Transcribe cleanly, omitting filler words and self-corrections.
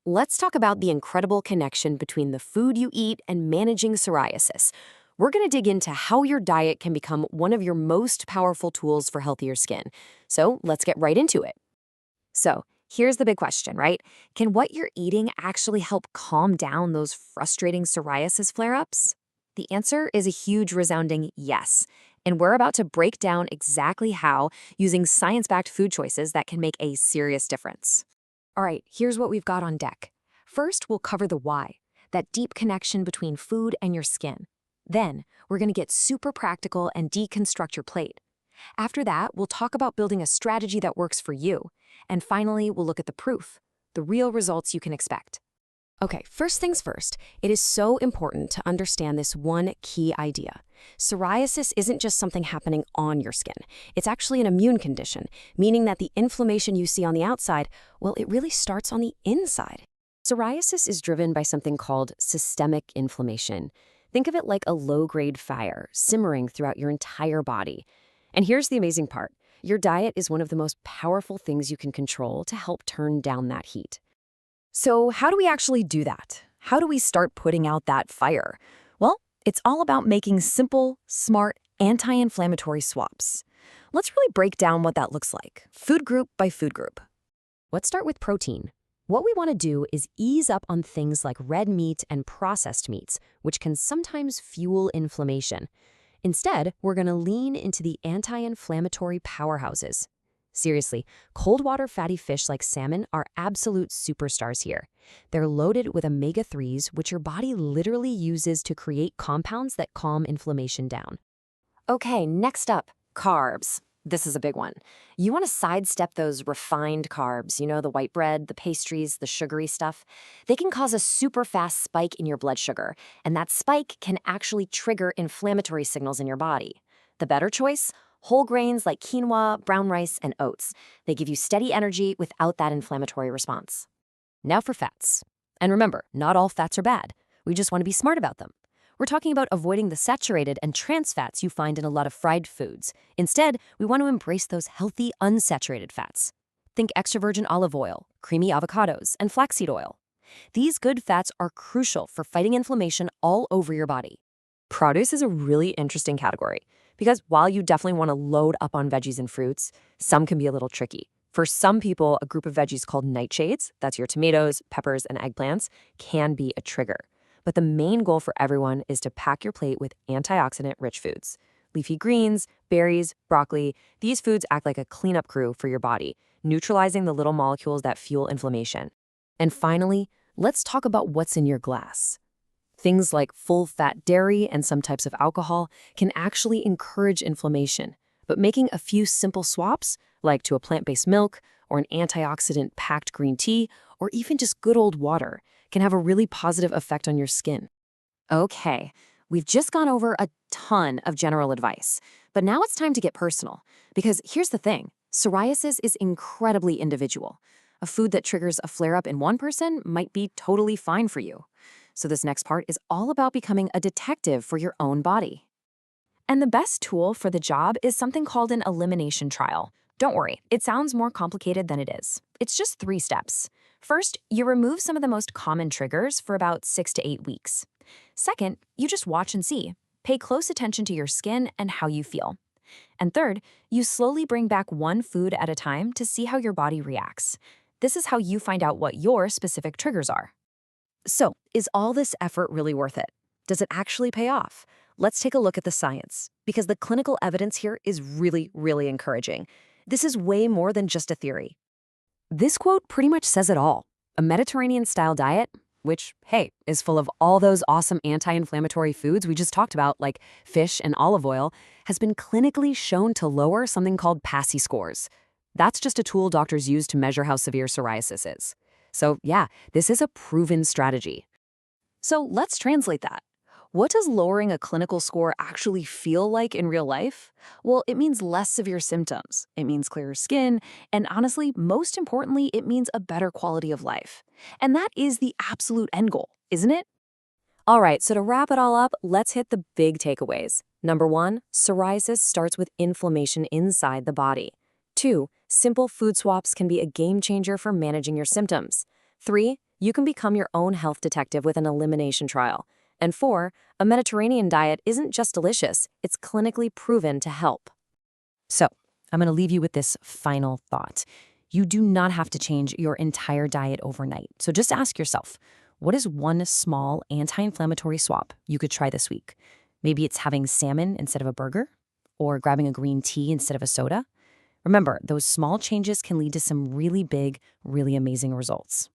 Let's talk about the incredible connection between the food you eat and managing psoriasis. We're going to dig into how your diet can become one of your most powerful tools for healthier skin. So let's get right into it. So here's the big question, right? Can what you're eating actually help calm down those frustrating psoriasis flare-ups? The answer is a huge resounding yes. And we're about to break down exactly how using science-backed food choices that can make a serious difference. All right, here's what we've got on deck. First, we'll cover the why, that deep connection between food and your skin. Then, we're going to get super practical and deconstruct your plate. After that, we'll talk about building a strategy that works for you. And finally, we'll look at the proof, the real results you can expect. Okay, first things first, it is so important to understand this one key idea. Psoriasis isn't just something happening on your skin. It's actually an immune condition, meaning that the inflammation you see on the outside, well, it really starts on the inside. Psoriasis is driven by something called systemic inflammation. Think of it like a low-grade fire simmering throughout your entire body. And here's the amazing part. Your diet is one of the most powerful things you can control to help turn down that heat. So how do we actually do that? How do we start putting out that fire? Well, it's all about making simple, smart, anti-inflammatory swaps. Let's really break down what that looks like, food group by food group. Let's start with protein. What we want to do is ease up on things like red meat and processed meats, which can sometimes fuel inflammation. Instead, we're going to lean into the anti-inflammatory powerhouses. Seriously, cold water fatty fish like salmon are absolute superstars here. They're loaded with omega-3s, which your body literally uses to create compounds that calm inflammation down. Okay, next up, carbs. This is a big one. You want to sidestep those refined carbs, the white bread, the pastries, the sugary stuff. They can cause a super fast spike in your blood sugar, and that spike can actually trigger inflammatory signals in your body. The better choice? Whole grains like quinoa, brown rice, and oats. They give you steady energy without that inflammatory response. Now for fats. And remember, not all fats are bad. We just want to be smart about them. We're talking about avoiding the saturated and trans fats you find in a lot of fried foods. Instead, we want to embrace those healthy, unsaturated fats. Think extra virgin olive oil, creamy avocados, and flaxseed oil. These good fats are crucial for fighting inflammation all over your body. Produce is a really interesting category because while you definitely want to load up on veggies and fruits, some can be a little tricky. For some people, a group of veggies called nightshades, that's your tomatoes, peppers, and eggplants, can be a trigger. But the main goal for everyone is to pack your plate with antioxidant-rich foods. Leafy greens, berries, broccoli, these foods act like a cleanup crew for your body, neutralizing the little molecules that fuel inflammation. And finally, let's talk about what's in your glass. Things like full-fat dairy and some types of alcohol can actually encourage inflammation. But making a few simple swaps, like to a plant-based milk or an antioxidant-packed green tea, or even just good old water, can have a really positive effect on your skin. Okay, we've just gone over a ton of general advice, but now it's time to get personal. Because here's the thing, psoriasis is incredibly individual. A food that triggers a flare-up in one person might be totally fine for you. So this next part is all about becoming a detective for your own body. And the best tool for the job is something called an elimination trial. Don't worry, it sounds more complicated than it is. It's just 3 steps. First, you remove some of the most common triggers for about 6 to 8 weeks. Second, you just watch and see. Pay close attention to your skin and how you feel. And third, you slowly bring back one food at a time to see how your body reacts. This is how you find out what your specific triggers are. So, is all this effort really worth it? Does it actually pay off? Let's take a look at the science, because the clinical evidence here is really, really encouraging. This is way more than just a theory. This quote pretty much says it all. A Mediterranean-style diet, which, hey, is full of all those awesome anti-inflammatory foods we just talked about, like fish and olive oil, has been clinically shown to lower something called PASI scores. That's just a tool doctors use to measure how severe psoriasis is. So yeah, this is a proven strategy. So let's translate that. What does lowering a clinical score actually feel like in real life? Well, it means less severe symptoms. It means clearer skin. And honestly, most importantly, it means a better quality of life. And that is the absolute end goal, isn't it? All right, so to wrap it all up, let's hit the big takeaways. Number 1, psoriasis starts with inflammation inside the body. 2, simple food swaps can be a game changer for managing your symptoms. 3, You can become your own health detective with an elimination trial. And 4, a Mediterranean diet isn't just delicious, it's clinically proven to help. So, I'm going to leave you with this final thought. You do not have to change your entire diet overnight. So just ask yourself, what is one small anti-inflammatory swap you could try this week? Maybe it's having salmon instead of a burger, or grabbing a green tea instead of a soda. Remember, those small changes can lead to some really big, really amazing results.